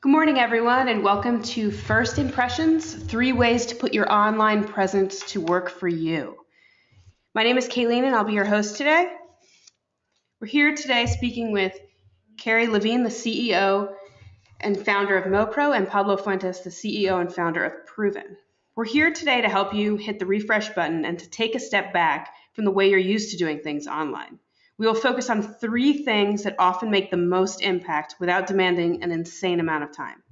Good morning, everyone, and welcome to First Impressions, 3 ways to put your online presence to work for you. My name is Kayleen, and I'll be your host today. We're here today speaking with Carrie Levine, the CEO and founder of MoPro, and Pablo Fuentes, the CEO and founder of Proven. We're here today to help you hit the refresh button and to take a step back from the way you're used to doing things online. We will focus on 3 things that often make the most impact without demanding an insane amount of time.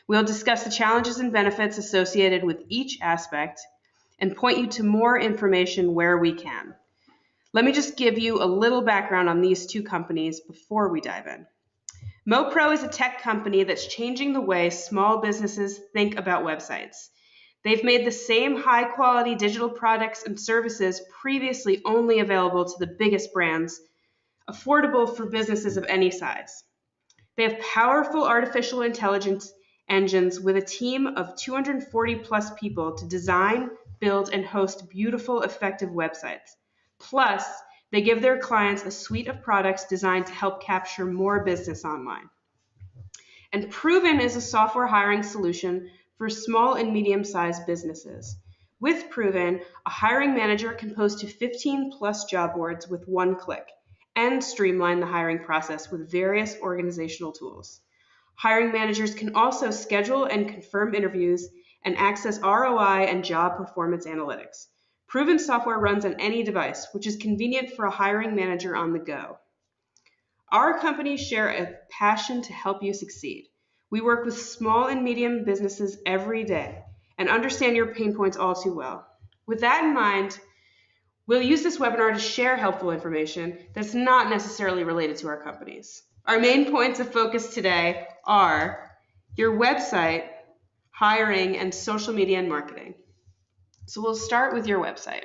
We'll discuss the challenges and benefits associated with each aspect and point you to more information where we can. Let me just give you a little background on these 2 companies before we dive in. MoPro is a tech company that's changing the way small businesses think about websites. They've made the same high-quality digital products and services previously only available to the biggest brands, affordable for businesses of any size. They have powerful artificial intelligence engines with a team of 240 plus people to design, build, and host beautiful, effective websites. Plus, they give their clients a suite of products designed to help capture more business online. And Proven is a software hiring solution for small and medium-sized businesses. With Proven, a hiring manager can post to 15 plus job boards with one click and streamline the hiring process with various organizational tools. Hiring managers can also schedule and confirm interviews and access ROI and job performance analytics. Proven software runs on any device, which is convenient for a hiring manager on the go. Our companies share a passion to help you succeed. We work with small and medium businesses every day and understand your pain points all too well. With that in mind, we'll use this webinar to share helpful information that's not necessarily related to our companies. Our main points of focus today are your website, hiring, and social media and marketing. So we'll start with your website.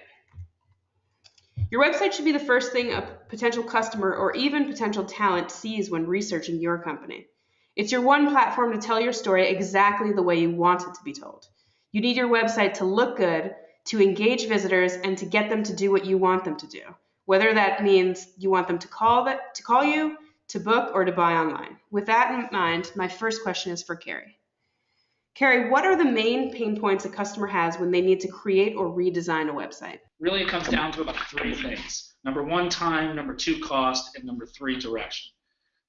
Your website should be the first thing a potential customer or even potential talent sees when researching your company. It's your one platform to tell your story exactly the way you want it to be told. You need your website to look good, to engage visitors, and to get them to do what you want them to do, whether that means you want them to call you, to book, or to buy online. With that in mind, my first question is for Carrie. Carrie, what are the main pain points a customer has when they need to create or redesign a website? Really, it comes down to about 3 things. Number 1, time. Number 2, cost. And number 3, direction.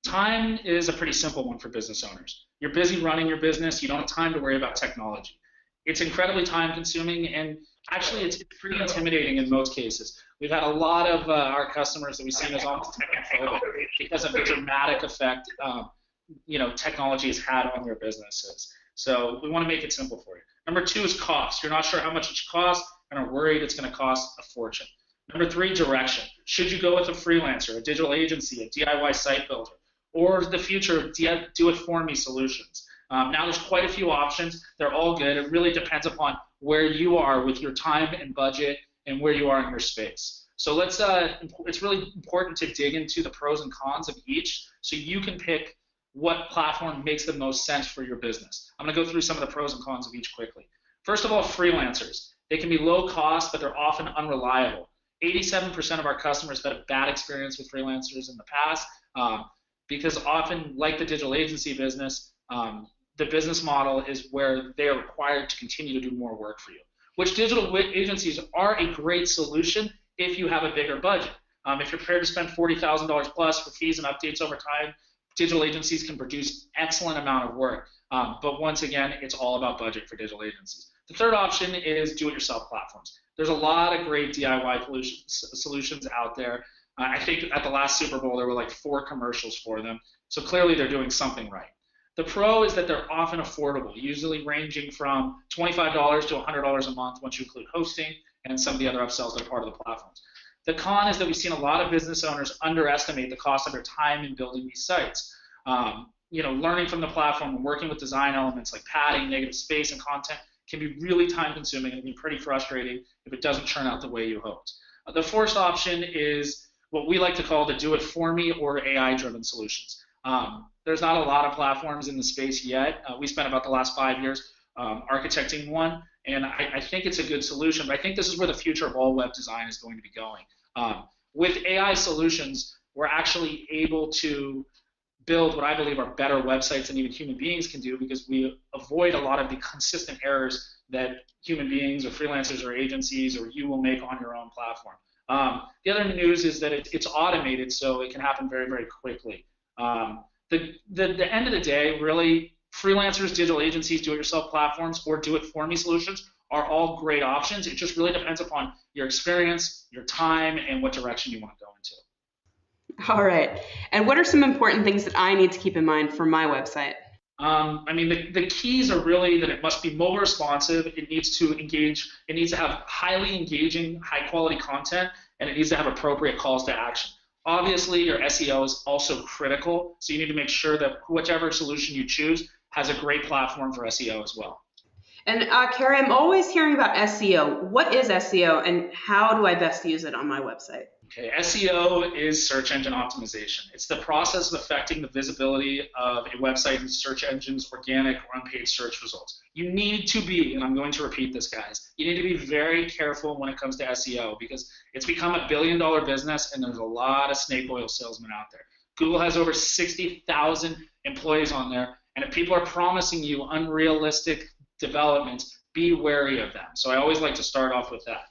Time is a pretty simple one for business owners. You're busy running your business. You don't have time to worry about technology. It's incredibly time consuming, and actually it's pretty intimidating in most cases. We've had a lot of our customers that we've seen as almost technophobic because of the dramatic effect technology has had on their businesses. So we want to make it simple for you. Number 2 is cost. You're not sure how much it should cost and are worried it's going to cost a fortune. Number 3, direction. Should you go with a freelancer, a digital agency, a DIY site builder, or the future do-it-for-me solutions? Now there's quite a few options. They're all good. It really depends upon where you are with your time and budget and where you are in your space. So it's really important to dig into the pros and cons of each so you can pick what platform makes the most sense for your business. I'm going to go through some of the pros and cons of each quickly. First of all, freelancers. They can be low cost, but they're often unreliable. 87% of our customers have had a bad experience with freelancers in the past because often, like the digital agency business, the business model is where they are required to continue to do more work for you, which digital agencies are a great solution if you have a bigger budget. If you're prepared to spend $40,000 plus for fees and updates over time, digital agencies can produce excellent amount of work. But once again, it's all about budget for digital agencies. The third option is do-it-yourself platforms. There's a lot of great DIY solutions out there. I think at the last Super Bowl, there were like 4 commercials for them. So clearly they're doing something right. The pro is that they're often affordable, usually ranging from $25 to $100 a month once you include hosting and some of the other upsells that are part of the platforms. The con is that we've seen a lot of business owners underestimate the cost of their time in building these sites. Learning from the platform and working with design elements like padding, negative space, and content can be really time consuming and be pretty frustrating if it doesn't turn out the way you hoped. The fourth option is what we like to call the do-it-for-me or AI-driven solutions. There's not a lot of platforms in the space yet. We spent about the last 5 years architecting one, and I think it's a good solution, but I think this is where the future of all web design is going to be going. With AI solutions, we're actually able to build what I believe are better websites than even human beings can do, because we avoid a lot of the consistent errors that human beings or freelancers or agencies or you will make on your own platform. The other news is that it's automated, so it can happen very, very quickly. The end of the day, really, freelancers, digital agencies, do-it-yourself platforms, or do-it-for-me solutions are all great options. It just really depends upon your experience, your time, and what direction you want to go into. All right. And what are some important things that I need to keep in mind for my website? I mean, the keys are really that it must be mobile responsive, it needs to engage, it needs to have highly engaging, high quality content, and it needs to have appropriate calls to action. Obviously, your SEO is also critical, so you need to make sure that whichever solution you choose has a great platform for SEO as well. And Carrie, I'm always hearing about SEO. What is SEO and how do I best use it on my website? Okay, SEO is search engine optimization. It's the process of affecting the visibility of a website in search engines' organic or unpaid search results. You need to be, and I'm going to repeat this, guys, you need to be very careful when it comes to SEO, because it's become a billion-dollar business and there's a lot of snake oil salesmen out there. Google has over 60,000 employees on there, and if people are promising you unrealistic developments, be wary of them. So I always like to start off with that.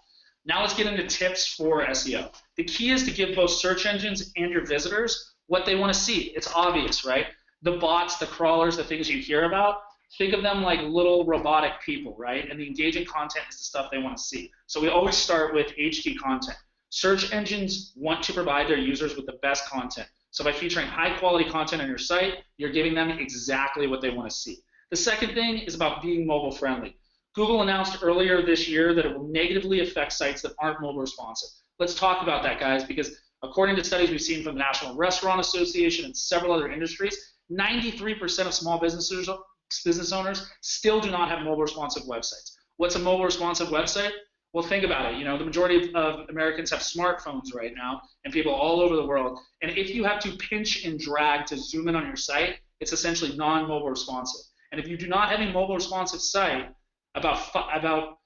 Now let's get into tips for SEO. The key is to give both search engines and your visitors what they want to see. It's obvious, right? The bots, the crawlers, the things you hear about, think of them like little robotic people, right? And the engaging content is the stuff they want to see. So we always start with HD content. Search engines want to provide their users with the best content. So by featuring high quality content on your site, you're giving them exactly what they want to see. The second thing is about being mobile friendly. Google announced earlier this year that it will negatively affect sites that aren't mobile responsive. Let's talk about that, guys, because according to studies we've seen from the National Restaurant Association and several other industries, 93% of small business owners still do not have mobile responsive websites. What's a mobile responsive website? Well, think about it. You know, the majority of Americans have smartphones right now, and people all over the world. And if you have to pinch and drag to zoom in on your site, it's essentially non-mobile responsive. And if you do not have a mobile responsive site, about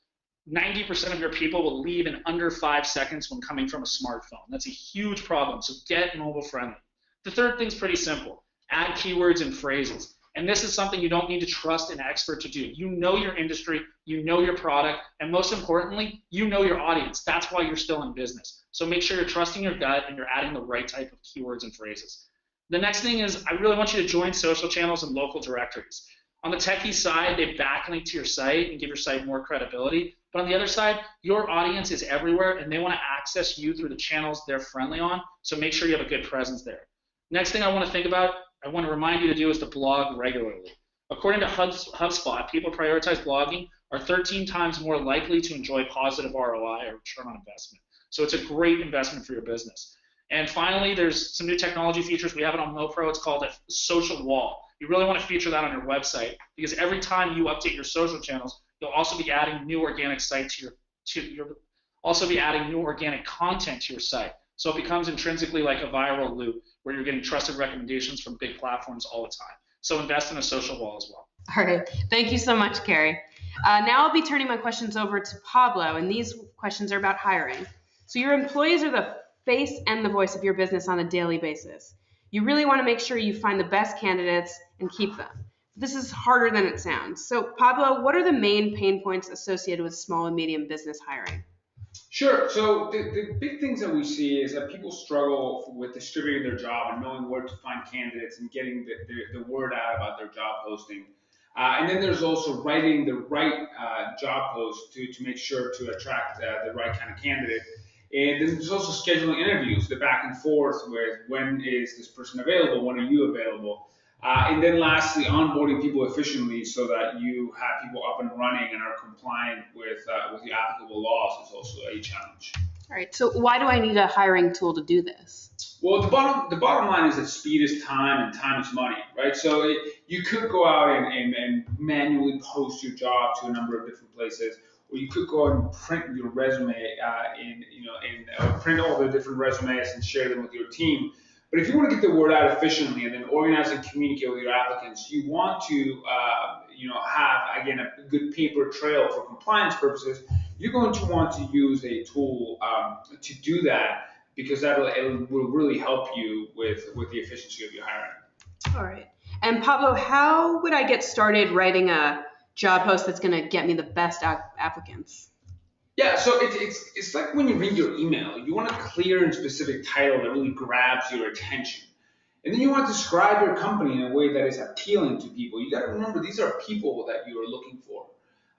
90% of your people will leave in under 5 seconds when coming from a smartphone. That's a huge problem, so get mobile friendly. The third thing's pretty simple. Add keywords and phrases. And this is something you don't need to trust an expert to do. You know your industry, you know your product, and most importantly, you know your audience. That's why you're still in business. So make sure you're trusting your gut and you're adding the right type of keywords and phrases. The next thing is I really want you to join social channels and local directories. On the techie side, they backlink to your site and give your site more credibility. But on the other side, your audience is everywhere and they want to access you through the channels they're friendly on. So make sure you have a good presence there. Next thing I want to remind you to do is to blog regularly. According to HubSpot, people who prioritize blogging are 13 times more likely to enjoy positive ROI or return on investment. So it's a great investment for your business. And finally, there's some new technology features we have it on MoPro. It's called a social wall. You really want to feature that on your website because every time you update your social channels, you'll also be adding new organic new organic content to your site. So it becomes intrinsically like a viral loop where you're getting trusted recommendations from big platforms all the time. So invest in a social wall as well. All right. Thank you so much, Carrie. Now I'll be turning my questions over to Pablo, and these questions are about hiring. So your employees are the face and the voice of your business on a daily basis. You really want to make sure you find the best candidates and keep them. This is harder than it sounds. So Pablo, what are the main pain points associated with small and medium business hiring? Sure. So the big things that we see is that people struggle with distributing their job and knowing where to find candidates and getting the word out about their job posting. And then there's also writing the right job post to make sure to attract the right kind of candidate. And then there's also scheduling interviews, the back and forth with when is this person available, when are you available? And then lastly, onboarding people efficiently so that you have people up and running and are compliant with the applicable laws is also a challenge. All right, so why do I need a hiring tool to do this? Well, the bottom line is that speed is time and time is money, right? So you could go out and manually post your job to a number of different places, or you could go out and print your resume print all the different resumes and share them with your team. But if you want to get the word out efficiently and then organize and communicate with your applicants, you want to have, again, a good paper trail for compliance purposes. You're going to want to use a tool to do that because it will really help you with the efficiency of your hiring. All right. And Pablo, how would I get started writing a job post that's going to get me the best applicants? Yeah, so it's like when you read your email, you want a clear and specific title that really grabs your attention. And then you want to describe your company in a way that is appealing to people. You got to remember these are people that you are looking for.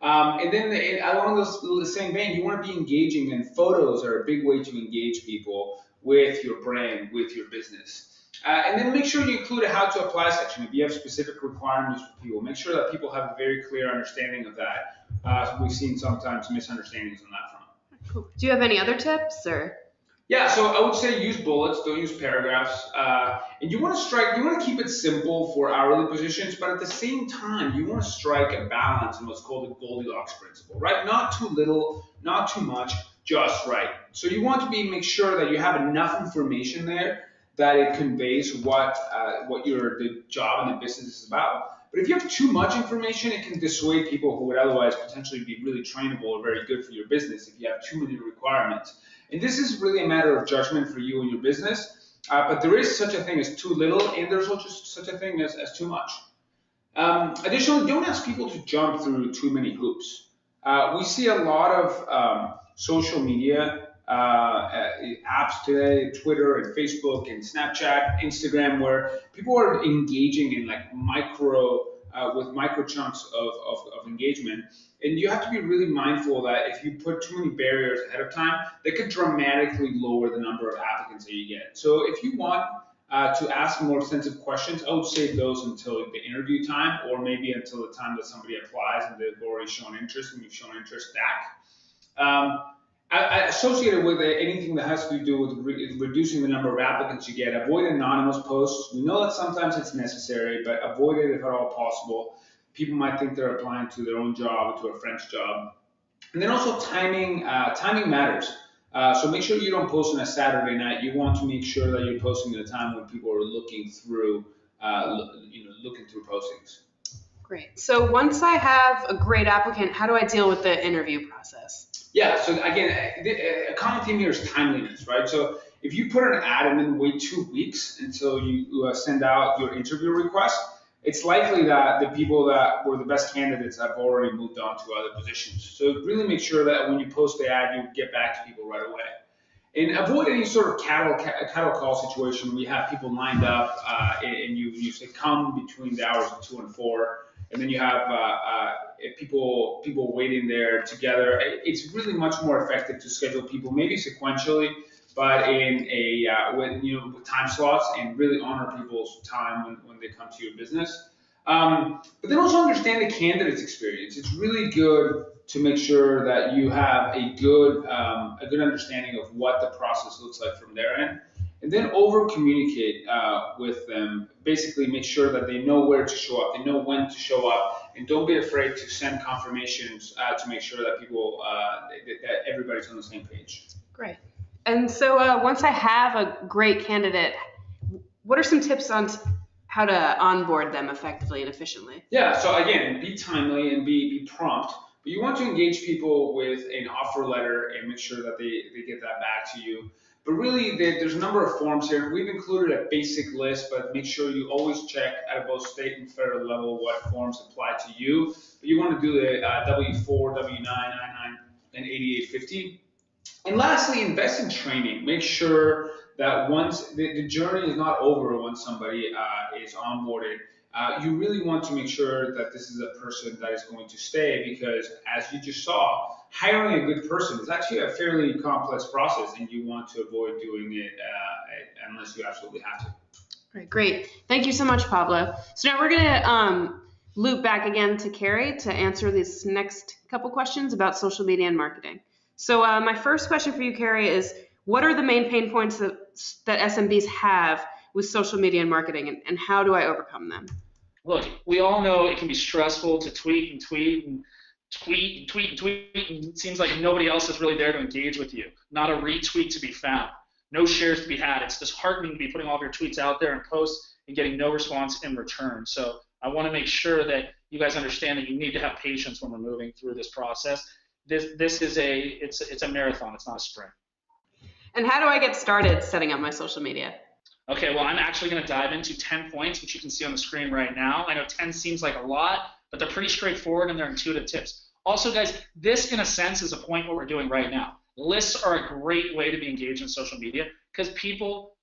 And then along the same vein, you want to be engaging, and photos are a big way to engage people with your brand, with your business. And then make sure you include a how to apply section. If you have specific requirements for people, make sure that people have a very clear understanding of that. We've seen sometimes misunderstandings on that front. Cool. Do you have any other tips or? Yeah, so I would say use bullets, don't use paragraphs. And you want to keep it simple for hourly positions, but at the same time, you want to strike a balance in what's called the Goldilocks Principle, right? Not too little, not too much, just right. So you want to make sure that you have enough information there that it conveys what the job and the business is about. But if you have too much information, it can dissuade people who would otherwise potentially be really trainable or very good for your business if you have too many requirements. And this is really a matter of judgment for you and your business. But there is such a thing as too little, and there's also such a thing as too much. Additionally, don't ask people to jump through too many hoops. We see a lot of social media apps today, Twitter and Facebook and Snapchat, Instagram, where people are engaging in like with micro chunks of engagement. And you have to be really mindful that if you put too many barriers ahead of time, that could dramatically lower the number of applicants that you get. So if you want to ask more extensive questions, I would save those until the interview time, or maybe until the time that somebody applies and they've already shown interest and you've shown interest back. Associated with anything that has to do with reducing the number of applicants you get, avoid anonymous posts. We know that sometimes it's necessary, but avoid it if at all possible. People might think they're applying to their own job or to a friend's job. And then also timing matters. So make sure you don't post on a Saturday night. You want to make sure that you're posting at a time when people are looking through postings. Great. So once I have a great applicant, how do I deal with the interview process? Yeah, so again, a common theme here is timeliness, right? So if you put an ad and then wait 2 weeks until you send out your interview request, it's likely that the people that were the best candidates have already moved on to other positions. So really make sure that when you post the ad, you get back to people right away. And avoid any sort of cattle call situation where you have people lined up and you say come between the hours of 2 and 4. And then you have people waiting there together. It's really much more effective to schedule people maybe sequentially, but in with time slots, and really honor people's time when they come to your business. But then also understand the candidate's experience. It's really good to make sure that you have a good understanding of what the process looks like from their end. And then over communicate with them. Basically make sure that they know where to show up, they know when to show up, and don't be afraid to send confirmations to make sure that people, that everybody's on the same page. Great. And so once I have a great candidate, what are some tips on how to onboard them effectively and efficiently? Yeah, so again, be timely and be prompt. But you want to engage people with an offer letter and make sure that they get that back to you. But really, there's a number of forms here. We've included a basic list, but make sure you always check at both state and federal level what forms apply to you. But you want to do the W-4, W-9, I-9, and 8850. And lastly, invest in training. Make sure that once the journey is not over once somebody is onboarded, you really want to make sure that this is a person that is going to stay, because as you just saw, hiring a good person is actually a fairly complex process, and you want to avoid doing it unless you absolutely have to. All right, great. Thank you so much, Pablo. So now we're going to loop back again to Carrie to answer these next couple questions about social media and marketing. So my first question for you, Carrie, is what are the main pain points that SMBs have with social media and marketing, and how do I overcome them? Look, we all know it can be stressful to tweet and tweet and tweet and tweet and tweet, and it seems like nobody else is really there to engage with you. Not a retweet to be found. No shares to be had. It's disheartening to be putting all of your tweets out there and posts and getting no response in return. So I want to make sure that you guys understand that you need to have patience when we're moving through this process. This is it's a marathon. It's not a sprint. And how do I get started setting up my social media? Okay, well, I'm actually going to dive into 10 points, which you can see on the screen right now. I know 10 seems like a lot, but they're pretty straightforward and they're intuitive tips. Also, guys, this in a sense is a point what we're doing right now. Lists are a great way to be engaged in social media because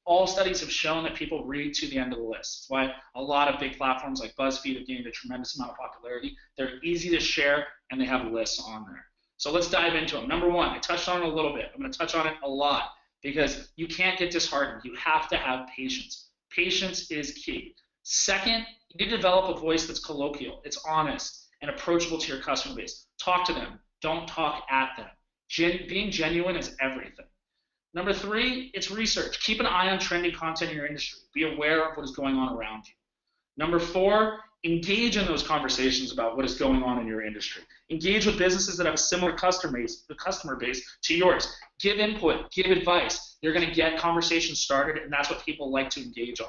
all studies have shown that people read to the end of the list. That's why a lot of big platforms like BuzzFeed have gained a tremendous amount of popularity. They're easy to share and they have lists on there. So let's dive into them. Number one, I touched on it a little bit. I'm going to touch on it a lot because you can't get disheartened. You have to have patience. Patience is key. Second, you need to develop a voice that's colloquial, it's honest, and approachable to your customer base. Talk to them. Don't talk at them. Being genuine is everything. Number three, it's research. Keep an eye on trending content in your industry. Be aware of what is going on around you. Number four, engage in those conversations about what is going on in your industry. Engage with businesses that have a similar customer base to yours. Give input, give advice. You're going to get conversations started, and that's what people like to engage on.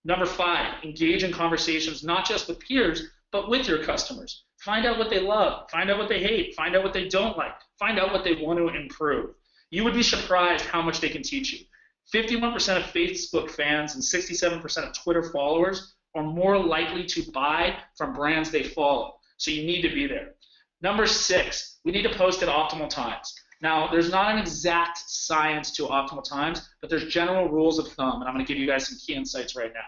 Number five, engage in conversations not just with peers, but with your customers. Find out what they love, find out what they hate, find out what they don't like, find out what they want to improve. You would be surprised how much they can teach you. 51% of Facebook fans and 67% of Twitter followers are more likely to buy from brands they follow. So you need to be there. Number six, we need to post at optimal times. Now, there's not an exact science to optimal times, but there's general rules of thumb, and I'm going to give you guys some key insights right now.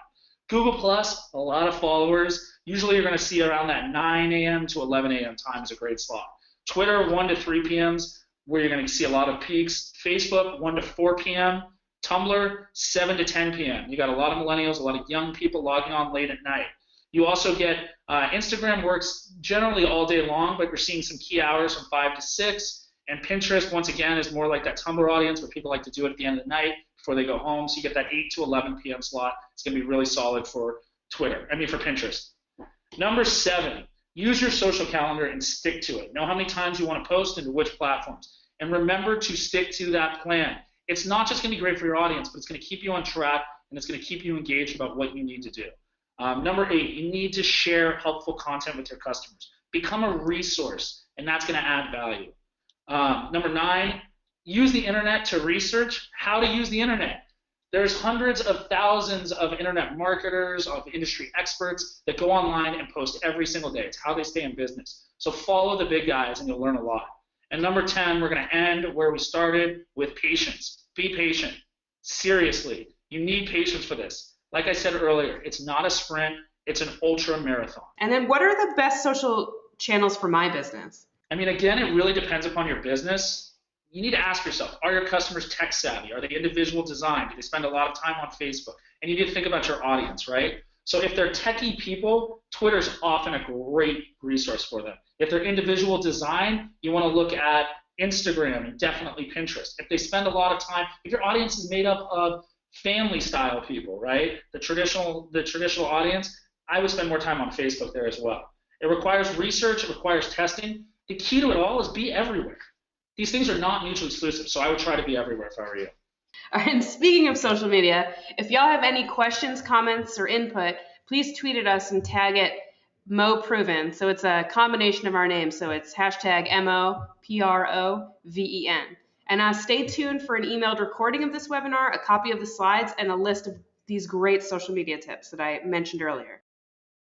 Google Plus, a lot of followers. Usually you're going to see around that 9 a.m. to 11 a.m. time is a great slot. Twitter, 1 to 3 p.m.s, where you're going to see a lot of peaks. Facebook, 1 to 4 p.m. Tumblr, 7 to 10 p.m. You got a lot of millennials, a lot of young people logging on late at night. You also get Instagram works generally all day long, but you're seeing some key hours from 5 to 6. And Pinterest, once again, is more like that Tumblr audience where people like to do it at the end of the night before they go home. So you get that 8 to 11 p.m. slot. It's going to be really solid for for Pinterest. Number 7, use your social calendar and stick to it. Know how many times you want to post and to which platforms. And remember to stick to that plan. It's not just going to be great for your audience, but it's going to keep you on track and it's going to keep you engaged about what you need to do. Number 8, you need to share helpful content with your customers. Become a resource, and that's going to add value. Number 9, use the internet to research how to use the internet. There's hundreds of thousands of internet marketers, of industry experts that go online and post every single day. It's how they stay in business. So follow the big guys and you'll learn a lot. And number 10, we're going to end where we started with patience. Be patient. Seriously, you need patience for this. Like I said earlier, it's not a sprint, it's an ultra marathon. And then what are the best social channels for my business? I mean, again, it really depends upon your business. You need to ask yourself, are your customers tech savvy? Are they individual design? Do they spend a lot of time on Facebook? And you need to think about your audience, right? So if they're techie people, Twitter's often a great resource for them. If they're individual design, you want to look at Instagram and definitely Pinterest. If they spend a lot of time, if your audience is made up of family style people, right? The traditional audience, I would spend more time on Facebook there as well. It requires research, it requires testing. The key to it all is be everywhere. These things are not mutually exclusive, so I would try to be everywhere if I were you. And speaking of social media, if y'all have any questions, comments, or input, please tweet at us and tag it MoProven. So it's a combination of our names. So it's hashtag MoProven. And stay tuned for an emailed recording of this webinar, a copy of the slides, and a list of these great social media tips that I mentioned earlier.